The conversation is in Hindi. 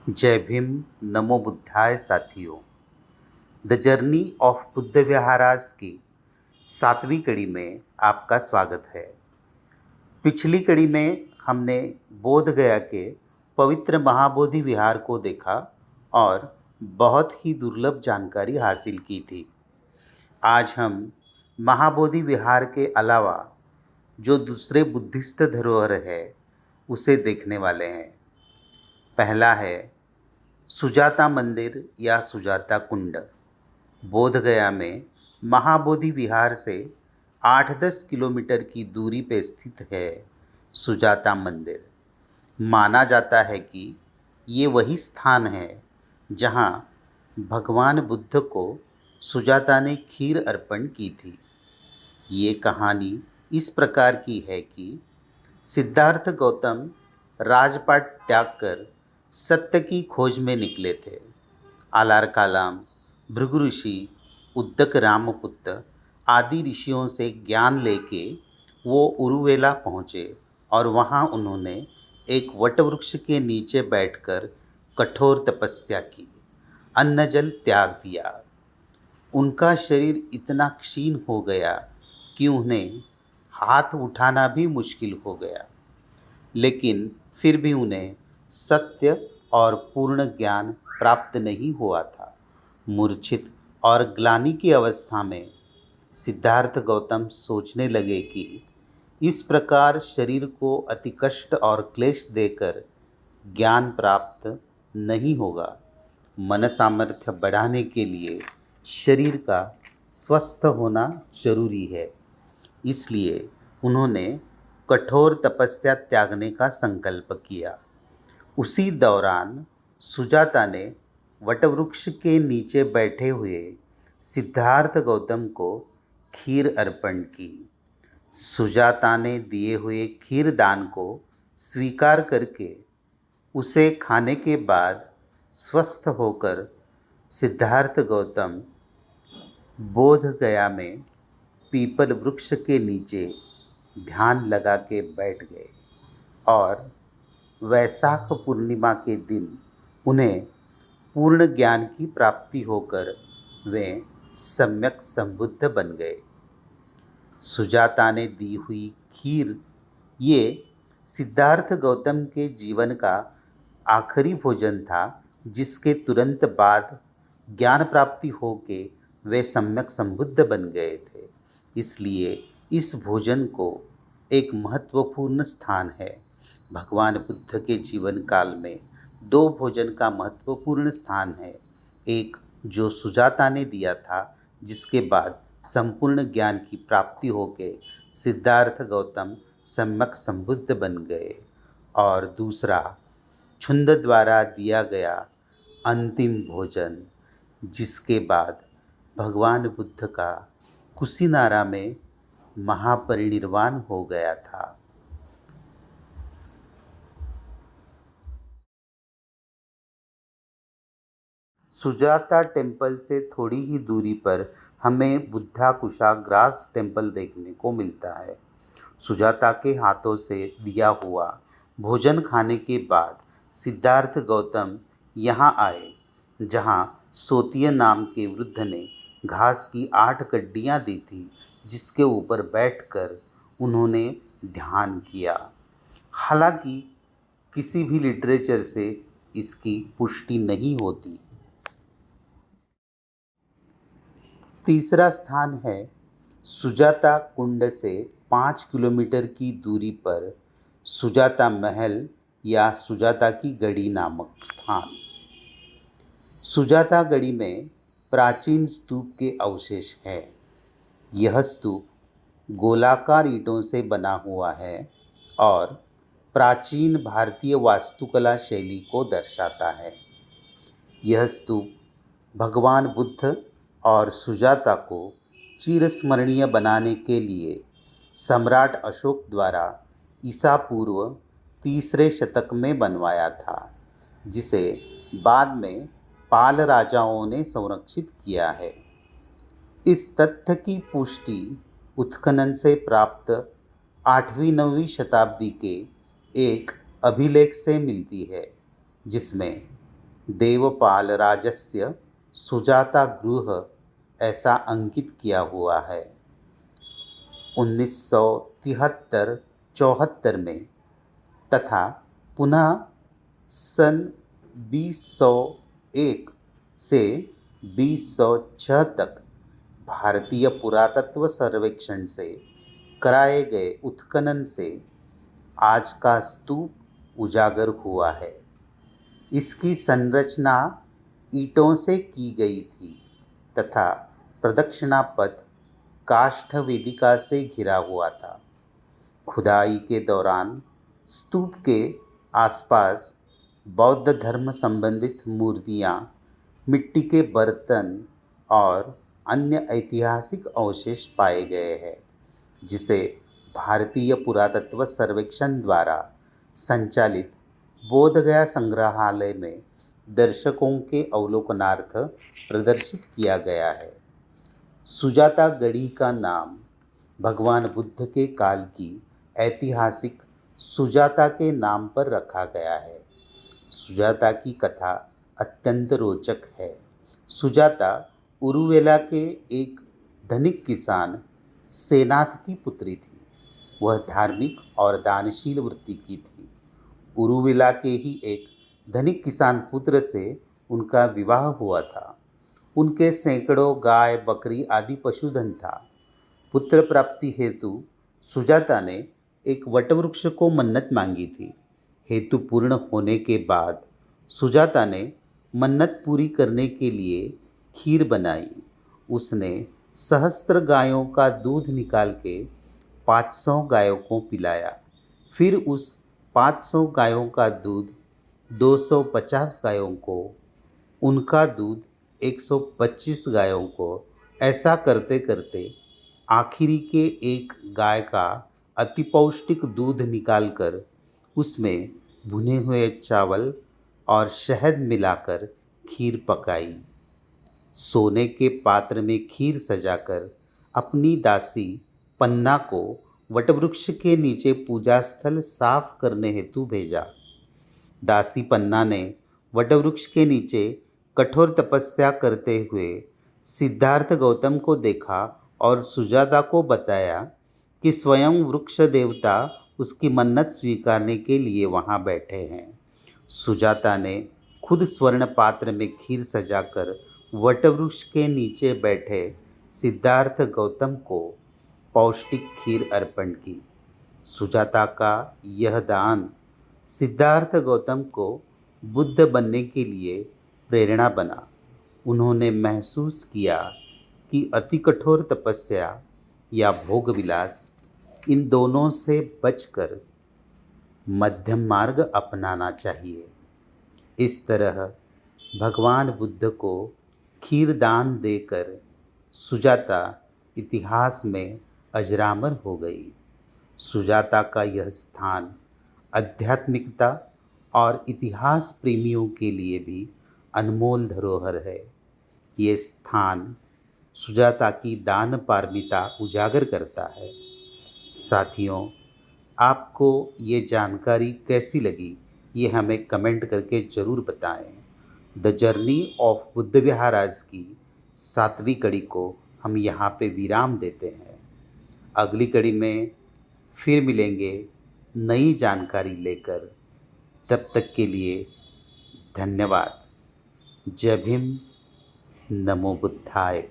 जय भीम। नमो बुद्धाय साथियों। द जर्नी ऑफ बुद्ध विहारास की 7वीं कड़ी में आपका स्वागत है। पिछली कड़ी में हमने बोध गया के पवित्र महाबोधि विहार को देखा और बहुत ही दुर्लभ जानकारी हासिल की थी। आज हम महाबोधि विहार के अलावा जो दूसरे बुद्धिस्ट धरोहर है उसे देखने वाले हैं। पहला है सुजाता मंदिर या सुजाता कुंड। बोध गया में महाबोधि विहार से 8-10 किलोमीटर की दूरी पर स्थित है सुजाता मंदिर। माना जाता है कि ये वही स्थान है जहाँ भगवान बुद्ध को सुजाता ने खीर अर्पण की थी। ये कहानी इस प्रकार की है कि सिद्धार्थ गौतम राजपाट त्याग कर सत्य की खोज में निकले थे। आलार कालाम, भृगु ऋषि, उद्दक रामपुत्र आदि ऋषियों से ज्ञान लेके वो उरुवेला पहुँचे और वहाँ उन्होंने एक वटवृक्ष के नीचे बैठकर कठोर तपस्या की, अन्न जल त्याग दिया। उनका शरीर इतना क्षीण हो गया कि उन्हें हाथ उठाना भी मुश्किल हो गया, लेकिन फिर भी उन्हें सत्य और पूर्ण ज्ञान प्राप्त नहीं हुआ था। मूर्छित और ग्लानि की अवस्था में सिद्धार्थ गौतम सोचने लगे कि इस प्रकार शरीर को अति कष्ट और क्लेश देकर ज्ञान प्राप्त नहीं होगा। मन सामर्थ्य बढ़ाने के लिए शरीर का स्वस्थ होना जरूरी है। इसलिए उन्होंने कठोर तपस्या त्यागने का संकल्प किया। उसी दौरान सुजाता ने वटवृक्ष के नीचे बैठे हुए सिद्धार्थ गौतम को खीर अर्पण की। सुजाता ने दिए हुए खीर दान को स्वीकार करके उसे खाने के बाद स्वस्थ होकर सिद्धार्थ गौतम बोध गया में पीपल वृक्ष के नीचे ध्यान लगा के बैठ गए और वैशाख पूर्णिमा के दिन उन्हें पूर्ण ज्ञान की प्राप्ति होकर वे सम्यक संबुद्ध बन गए। सुजाता ने दी हुई खीर ये सिद्धार्थ गौतम के जीवन का आखिरी भोजन था, जिसके तुरंत बाद ज्ञान प्राप्ति होके वे सम्यक संबुद्ध बन गए थे। इसलिए इस भोजन को एक महत्वपूर्ण स्थान है। भगवान बुद्ध के जीवन काल में 2 भोजन का महत्वपूर्ण स्थान है। एक जो सुजाता ने दिया था, जिसके बाद संपूर्ण ज्ञान की प्राप्ति होके सिद्धार्थ गौतम सम्यक संबुद्ध बन गए, और दूसरा छुंद द्वारा दिया गया अंतिम भोजन, जिसके बाद भगवान बुद्ध का कुशीनारा में महापरिनिर्वाण हो गया था। सुजाता टेम्पल से थोड़ी ही दूरी पर हमें बुद्धा कुशाग्रास टेम्पल देखने को मिलता है। सुजाता के हाथों से दिया हुआ भोजन खाने के बाद सिद्धार्थ गौतम यहाँ आए, जहाँ सोतिया नाम के वृद्ध ने घास की 8 कड्डियाँ दी थी, जिसके ऊपर बैठकर उन्होंने ध्यान किया। हालांकि किसी भी लिटरेचर से इसकी पुष्टि नहीं होती। तीसरा स्थान है सुजाता कुंड से 5 किलोमीटर की दूरी पर सुजाता महल या सुजाता की गढ़ी नामक स्थान। सुजाता गढ़ी में प्राचीन स्तूप के अवशेष है। यह स्तूप गोलाकार ईंटों से बना हुआ है और प्राचीन भारतीय वास्तुकला शैली को दर्शाता है। यह स्तूप भगवान बुद्ध और सुजाता को चिरस्मरणीय बनाने के लिए सम्राट अशोक द्वारा ईसा पूर्व 3रे शतक में बनवाया था, जिसे बाद में पाल राजाओं ने संरक्षित किया है। इस तथ्य की पुष्टि उत्खनन से प्राप्त 8वीं-9वीं शताब्दी के एक अभिलेख से मिलती है, जिसमें देवपालराजस्य सुजाता गृह ऐसा अंकित किया हुआ है। 1973-74 में तथा पुनः सन 2001 से 2006 तक भारतीय पुरातत्व सर्वेक्षण से कराए गए उत्खनन से आज का स्तूप उजागर हुआ है। इसकी संरचना ईंटों से की गई थी तथा प्रदक्षिणा पथ काष्ठ वेदिका से घिरा हुआ था। खुदाई के दौरान स्तूप के आसपास बौद्ध धर्म संबंधित मूर्तियाँ, मिट्टी के बर्तन और अन्य ऐतिहासिक अवशेष पाए गए हैं, जिसे भारतीय पुरातत्व सर्वेक्षण द्वारा संचालित बोधगया संग्रहालय में दर्शकों के अवलोकनार्थ प्रदर्शित किया गया है। सुजाता गढ़ी का नाम भगवान बुद्ध के काल की ऐतिहासिक सुजाता के नाम पर रखा गया है। सुजाता की कथा अत्यंत रोचक है। सुजाता उरुवेला के एक धनिक किसान सेनाथ की पुत्री थी। वह धार्मिक और दानशील वृत्ति की थी। उरुवेला के ही एक धनिक किसान पुत्र से उनका विवाह हुआ था। उनके सैकड़ों गाय, बकरी आदि पशुधन था। पुत्र प्राप्ति हेतु सुजाता ने एक वटवृक्ष को मन्नत मांगी थी। हेतु पूर्ण होने के बाद सुजाता ने मन्नत पूरी करने के लिए खीर बनाई। उसने सहस्त्र गायों का दूध निकाल के 500 गायों को पिलाया। फिर उस 500 गायों का दूध 250 गायों को, उनका दूध 125 गायों को, ऐसा करते करते आखिरी के एक गाय का अति पौष्टिक दूध निकालकर उसमें भुने हुए चावल और शहद मिलाकर खीर पकाई। सोने के पात्र में खीर सजाकर अपनी दासी पन्ना को वटवृक्ष के नीचे पूजा स्थल साफ करने हेतु भेजा। दासी पन्ना ने वटवृक्ष के नीचे कठोर तपस्या करते हुए सिद्धार्थ गौतम को देखा और सुजाता को बताया कि स्वयं वृक्ष देवता उसकी मन्नत स्वीकारने के लिए वहाँ बैठे हैं। सुजाता ने खुद स्वर्ण पात्र में खीर सजाकर वटवृक्ष के नीचे बैठे सिद्धार्थ गौतम को पौष्टिक खीर अर्पण की। सुजाता का यह दान सिद्धार्थ गौतम को बुद्ध बनने के लिए प्रेरणा बना। उन्होंने महसूस किया कि अति कठोर तपस्या या भोग विलास, इन दोनों से बचकर मध्यम मार्ग अपनाना चाहिए। इस तरह भगवान बुद्ध को खीर दान देकर सुजाता इतिहास में अजरामर हो गई। सुजाता का यह स्थान आध्यात्मिकता और इतिहास प्रेमियों के लिए भी अनमोल धरोहर है। ये स्थान सुजाता की दान पारमिता उजागर करता है। साथियों, आपको ये जानकारी कैसी लगी, ये हमें कमेंट करके ज़रूर बताएं। द जर्नी ऑफ बुद्ध विहार आज की 7वीं कड़ी को हम यहाँ पे विराम देते हैं। अगली कड़ी में फिर मिलेंगे नई जानकारी लेकर। तब तक के लिए धन्यवाद। जय भीम, नमो बुद्धाय।